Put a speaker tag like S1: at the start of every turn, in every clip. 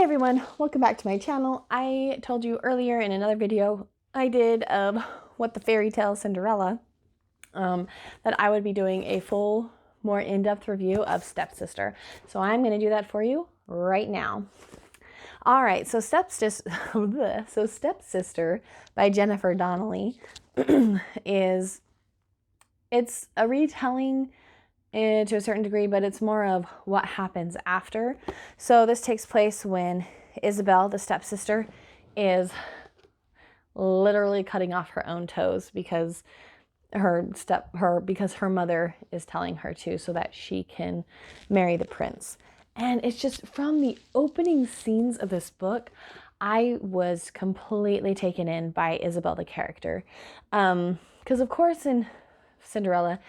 S1: everyone, welcome back to my channel. I told you earlier in another video I did of What the Fairy Tale Cinderella that I would be doing a full, more in-depth review of Stepsister. So I'm going to do that for you right now. All right, so Stepsister by Jennifer Donnelly it's a retelling to a certain degree, but it's more of what happens after. So this takes place when Isabel, the stepsister, is literally cutting off her own toes because her mother is telling her to, so that she can marry the prince. And it's just from the opening scenes of this book, I was completely taken in by Isabel, the character. Because of course in Cinderella,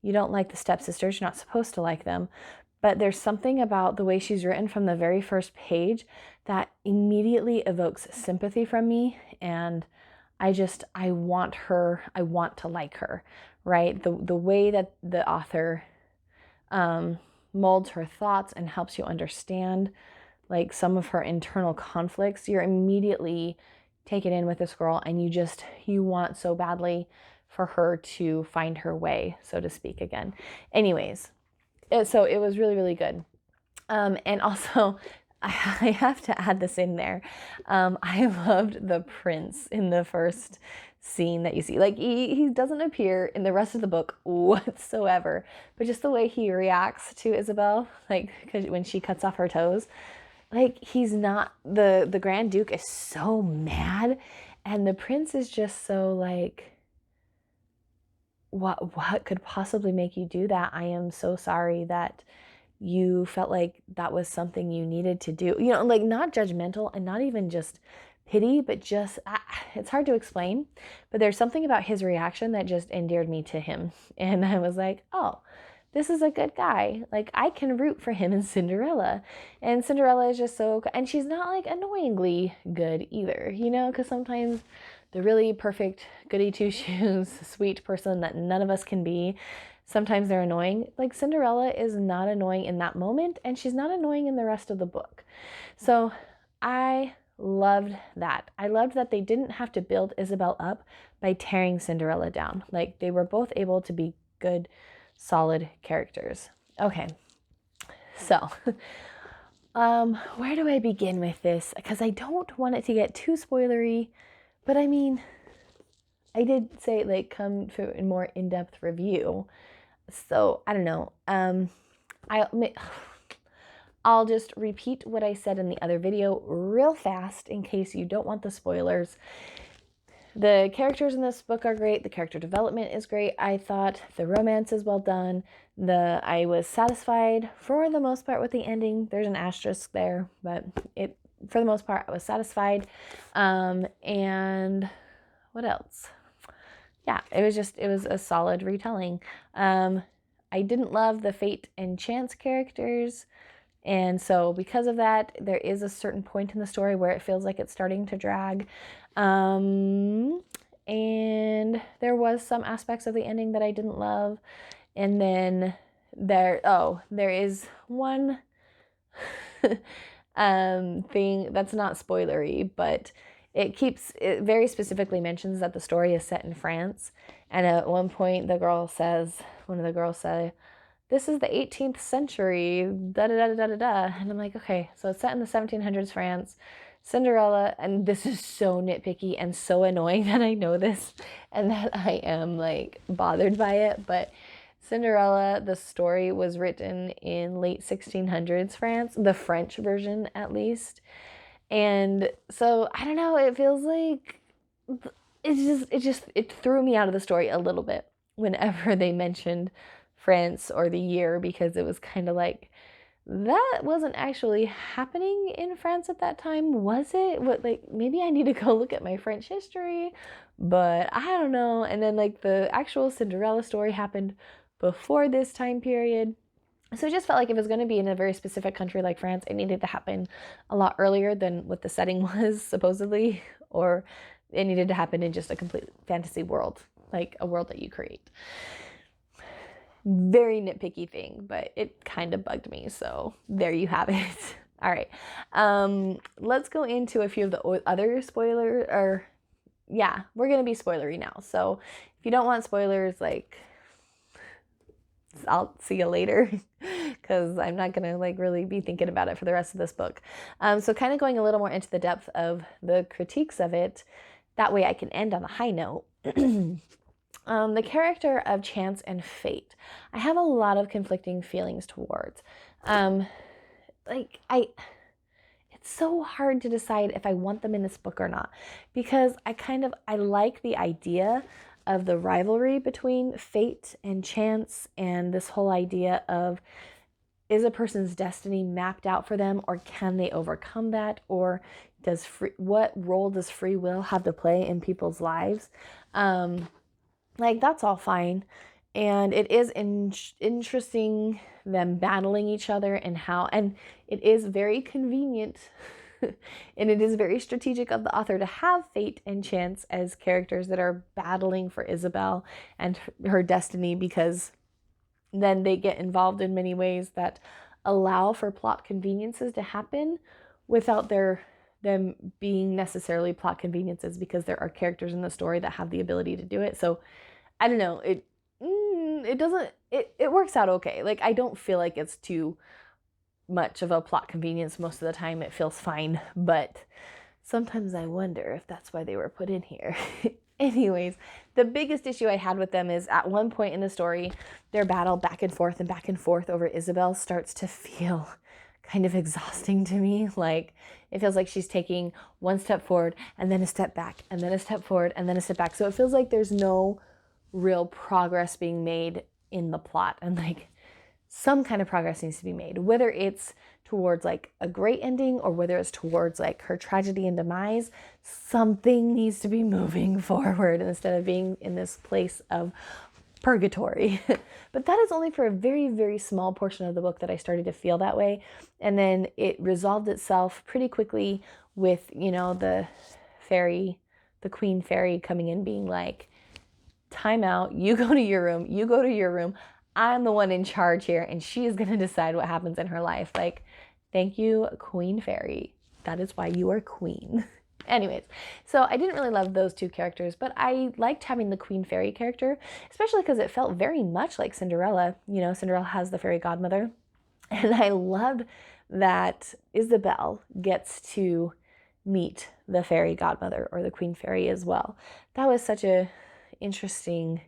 S1: you don't like the stepsisters, you're not supposed to like them, but there's something about the way she's written from the very first page that immediately evokes sympathy from me, and I want to like her, right? The way that the author molds her thoughts and helps you understand like some of her internal conflicts, you're immediately taken in with this girl, and you want so badly for her to find her way, so to speak, again. Anyways, so it was really, really good. And also, I have to add this in there. I loved the prince in the first scene that you see. Like, he doesn't appear in the rest of the book whatsoever, but just the way he reacts to Isabel, like, because when she cuts off her toes, like, he's not, the Grand Duke is so mad, and the prince is just so like, what could possibly make you do that? I am so sorry that you felt like that was something you needed to do. You know, like, not judgmental and not even just pity, but just, it's hard to explain. But there's something about his reaction that just endeared me to him. And I was like, oh, this is a good guy. Like, I can root for him in Cinderella. And Cinderella is just so, and she's not like annoyingly good either, you know, because sometimes the really perfect goody two-shoes sweet person that none of us can be, sometimes they're annoying. Like, Cinderella is not annoying in that moment, and she's not annoying in the rest of the book. So I loved that. I loved that they didn't have to build Isabel up by tearing Cinderella down. Like, they were both able to be good, solid characters. Okay, so where do I begin with this? Because I don't want it to get too spoilery, but I mean, I did say, like, come to a more in-depth review. So, I don't know. I'll just repeat what I said in the other video real fast in case you don't want the spoilers. The characters in this book are great. The character development is great. I thought the romance is well done. I was satisfied for the most part with the ending. There's an asterisk there, but for the most part, I was satisfied. And what else? Yeah, it was a solid retelling. I didn't love the Fate and Chance characters. And so because of that, there is a certain point in the story where it feels like it's starting to drag. And there was some aspects of the ending that I didn't love. And then there is one thing that's not spoilery, but it very specifically mentions that the story is set in France. And at one point one of the girls say, this is the 18th century, da da da da da da. And I'm like, okay, so it's set in the 1700s France, Cinderella, and this is so nitpicky and so annoying that I know this and that I am like bothered by it, but Cinderella, the story was written in late 1600s France, the French version at least. And so, I don't know, it feels like it threw me out of the story a little bit whenever they mentioned France or the year, because it was kind of like, that wasn't actually happening in France at that time, was it? Like, maybe I need to go look at my French history, but I don't know. And then, like, the actual Cinderella story happened before this time period. So it just felt like if it was going to be in a very specific country like France, it needed to happen a lot earlier than what the setting was, supposedly, or it needed to happen in just a complete fantasy world, like a world that you create. Very nitpicky thing, but it kind of bugged me, so there you have it. All right. Let's go into a few of the other spoilers, or yeah, we're going to be spoilery now. So if you don't want spoilers, like, I'll see you later because I'm not going to like really be thinking about it for the rest of this book. So kind of going a little more into the depth of the critiques of it. That way I can end on a high note. The character of Chance and Fate, I have a lot of conflicting feelings towards. It's so hard to decide if I want them in this book or not, because I like the idea of the rivalry between Fate and Chance, and this whole idea of, is a person's destiny mapped out for them, or can they overcome that, or what role does free will have to play in people's lives? That's all fine. And it is interesting them battling each other, and it is very convenient and it is very strategic of the author to have Fate and Chance as characters that are battling for Isabel and her destiny, because then they get involved in many ways that allow for plot conveniences to happen without them being necessarily plot conveniences, because there are characters in the story that have the ability to do it. So I don't know, it works out okay. Like, I don't feel like it's too much of a plot convenience. Most of the time it feels fine, but sometimes I wonder if that's why they were put in here. Anyways, the biggest issue I had with them is at one point in the story, their battle back and forth over Isabel starts to feel kind of exhausting to me. Like, it feels like she's taking one step forward and then a step back and then a step forward and then a step back. So it feels like there's no real progress being made in the plot, and like some kind of progress needs to be made, whether it's towards like a great ending or whether it's towards like her tragedy and demise. Something needs to be moving forward instead of being in this place of purgatory. But that is only for a very, very small portion of the book that I started to feel that way. And then it resolved itself pretty quickly with, the queen fairy coming in being like, time out, you go to your room, I'm the one in charge here, and she is going to decide what happens in her life. Like, thank you, Queen Fairy. That is why you are queen. Anyways, so I didn't really love those two characters, but I liked having the Queen Fairy character, especially because it felt very much like Cinderella. Cinderella has the fairy godmother, and I loved that Isabel gets to meet the fairy godmother, or the Queen Fairy, as well. That was such a interesting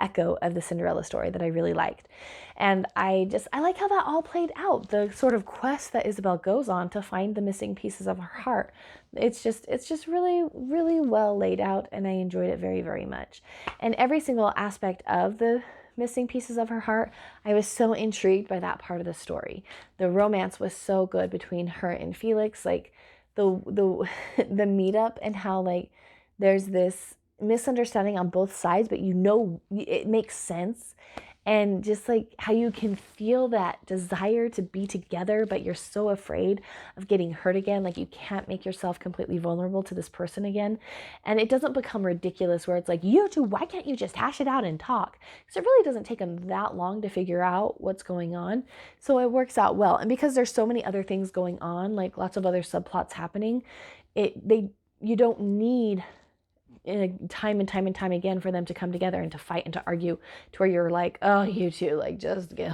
S1: echo of the Cinderella story that I really liked. And I like how that all played out, the sort of quest that Isabel goes on to find the missing pieces of her heart. It's just really, really well laid out, and I enjoyed it very, very much. And every single aspect of the missing pieces of her heart, I was so intrigued by that part of the story. The romance was so good between her and Felix, like the the meetup, and how like there's this misunderstanding on both sides, but it makes sense. And just like how you can feel that desire to be together, but you're so afraid of getting hurt again. Like, you can't make yourself completely vulnerable to this person again. And it doesn't become ridiculous where it's like, you two, why can't you just hash it out and talk? Because it really doesn't take them that long to figure out what's going on. So it works out well. And because there's so many other things going on, like lots of other subplots happening, you don't need time and time again for them to come together and to fight and to argue to where you're like, oh, you two, like, just get,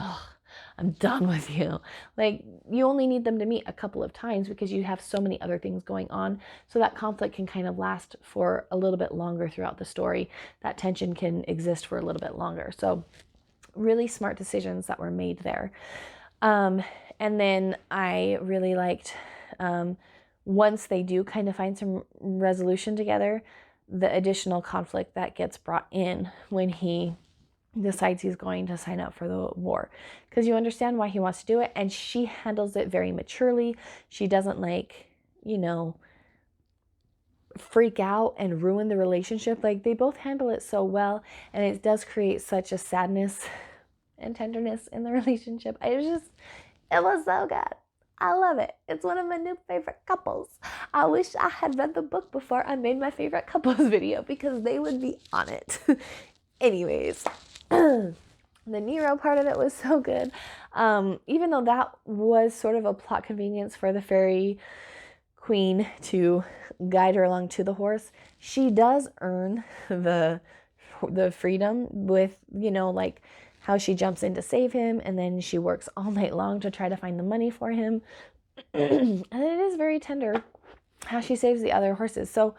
S1: I'm done with you. Like, you only need them to meet a couple of times because you have so many other things going on. So that conflict can kind of last for a little bit longer throughout the story. That tension can exist for a little bit longer. So really smart decisions that were made there. And then I really liked, once they do kind of find some resolution together, the additional conflict that gets brought in when he decides he's going to sign up for the war, because you understand why he wants to do it, and she handles it very maturely. She doesn't freak out and ruin the relationship. Like, they both handle it so well, and it does create such a sadness and tenderness in the relationship. It was so good. I love it. It's one of my new favorite couples. I wish I had read the book before I made my favorite couples video, because they would be on it. Anyways, The Nero part of it was so good. Even though that was sort of a plot convenience for the fairy queen to guide her along to the horse, she does earn the freedom with, like how she jumps in to save him, and then she works all night long to try to find the money for him. And it is very tender how she saves the other horses. So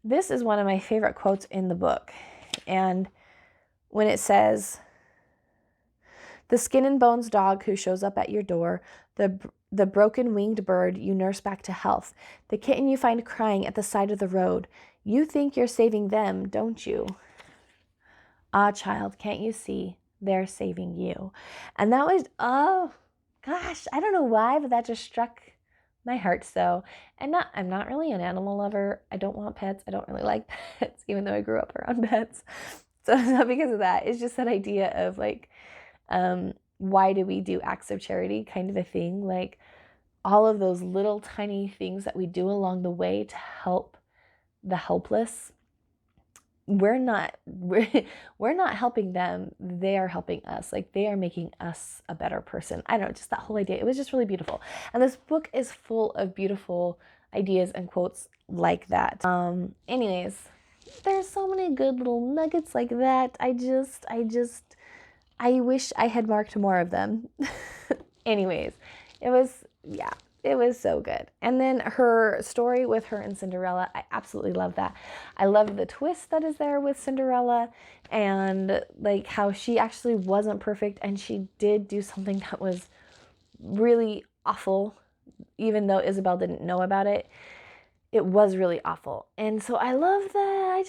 S1: this is one of my favorite quotes in the book. And when it says, "The skin and bones dog who shows up at your door, the broken winged bird you nurse back to health, the kitten you find crying at the side of the road, you think you're saving them, don't you? Ah, child, can't you see? They're saving you." And that was, oh gosh, I don't know why, but that just struck my heart so. And I'm not really an animal lover. I don't want pets. I don't really like pets, even though I grew up around pets. So it's not because of that. It's just that idea of like, why do we do acts of charity kind of a thing? Like all of those little tiny things that we do along the way to help the helpless. We're not helping them. They are helping us. Like they are making us a better person. I don't know, just that whole idea. It was just really beautiful. And this book is full of beautiful ideas and quotes like that. Anyways, there's so many good little nuggets like that. I wish I had marked more of them. Anyways, it was so good. And then her story with her and Cinderella, I absolutely love that. I love the twist that is there with Cinderella, and like how she actually wasn't perfect and she did do something that was really awful, even though Isabel didn't know about it. It was really awful. And so I love that.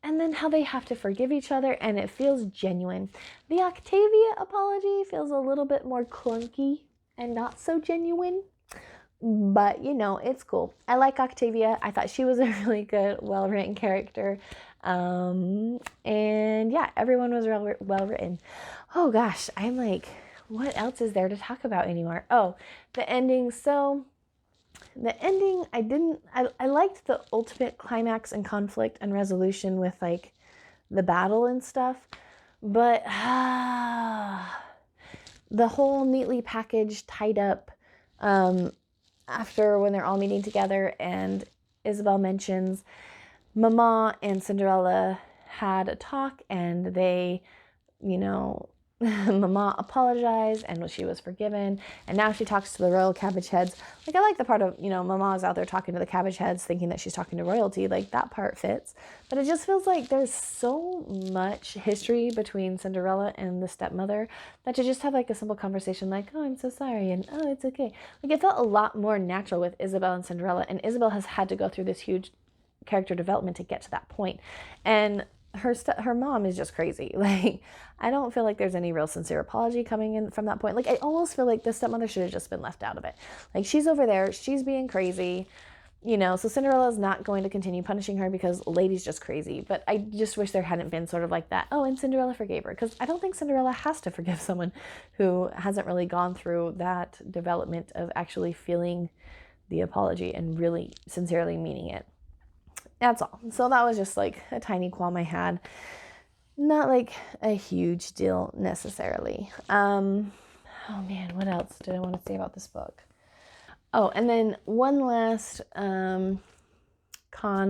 S1: And then how they have to forgive each other and it feels genuine. The Octavia apology feels a little bit more clunky and not so genuine, but it's cool. I like Octavia. I thought she was a really good, well-written character. And yeah, everyone was well-written. Oh gosh, I'm like, what else is there to talk about anymore? Oh, the ending. So the ending, I liked the ultimate climax and conflict and resolution with like the battle and stuff, but the whole neatly packaged, tied up, after when they're all meeting together and Isabel mentions Mama and Cinderella had a talk and they, Mama apologized and she was forgiven, and now she talks to the royal cabbage heads. Like I like the part of, Mama's out there talking to the cabbage heads thinking that she's talking to royalty. Like that part fits, but it just feels like there's so much history between Cinderella and the stepmother that to just have like a simple conversation like, oh, I'm so sorry, and oh, it's okay. Like it felt a lot more natural with Isabel and Cinderella, and Isabel has had to go through this huge character development to get to that point. And her mom is just crazy. Like, I don't feel like there's any real sincere apology coming in from that point. Like, I almost feel like the stepmother should have just been left out of it. Like, she's over there, she's being crazy, so Cinderella's not going to continue punishing her because Lady's just crazy. But I just wish there hadn't been sort of like that, oh, and Cinderella forgave her. Because I don't think Cinderella has to forgive someone who hasn't really gone through that development of actually feeling the apology and really sincerely meaning it. That's all. So that was just like a tiny qualm I had. Not like a huge deal necessarily. Oh man, what else did I want to say about this book? Oh, and then one last con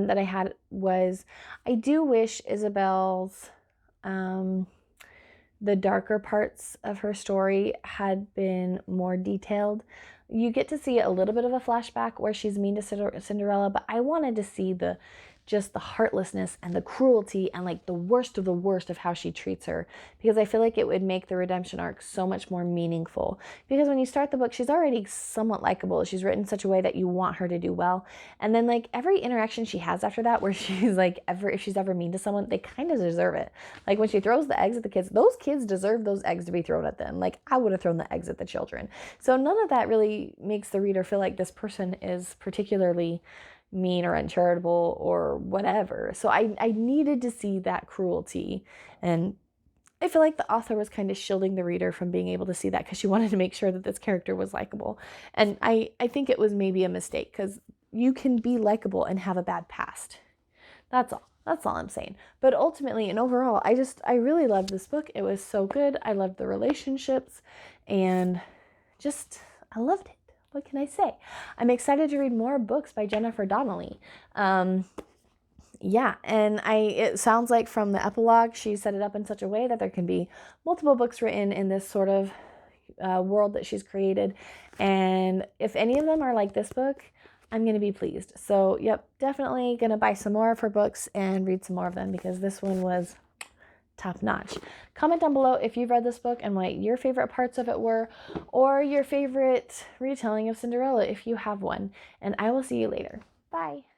S1: that I had was I do wish Isabel's the darker parts of her story had been more detailed. You get to see a little bit of a flashback where she's mean to Cinderella, but I wanted to see just the heartlessness and the cruelty and like the worst of the worst of how she treats her, because I feel like it would make the redemption arc so much more meaningful. Because when you start the book, she's already somewhat likable. She's written in such a way that you want her to do well. And then like every interaction she has after that, where she's like, if she's ever mean to someone, they kind of deserve it. Like when she throws the eggs at the kids, those kids deserve those eggs to be thrown at them. Like I would have thrown the eggs at the children. So none of that really makes the reader feel like this person is particularly mean or uncharitable or whatever. So I needed to see that cruelty, and I feel like the author was kind of shielding the reader from being able to see that because she wanted to make sure that this character was likable. And I think it was maybe a mistake, because you can be likable and have a bad past. That's all. That's all I'm saying. But ultimately and overall, I really loved this book. It was so good. I loved the relationships and just, I loved it. What can I say? I'm excited to read more books by Jennifer Donnelly. Yeah, and it sounds like from the epilogue, she set it up in such a way that there can be multiple books written in this sort of world that she's created. And if any of them are like this book, I'm going to be pleased. So, yep, definitely going to buy some more of her books and read some more of them because this one was top notch. Comment down below if you've read this book and what your favorite parts of it were, or your favorite retelling of Cinderella if you have one. And I will see you later. Bye.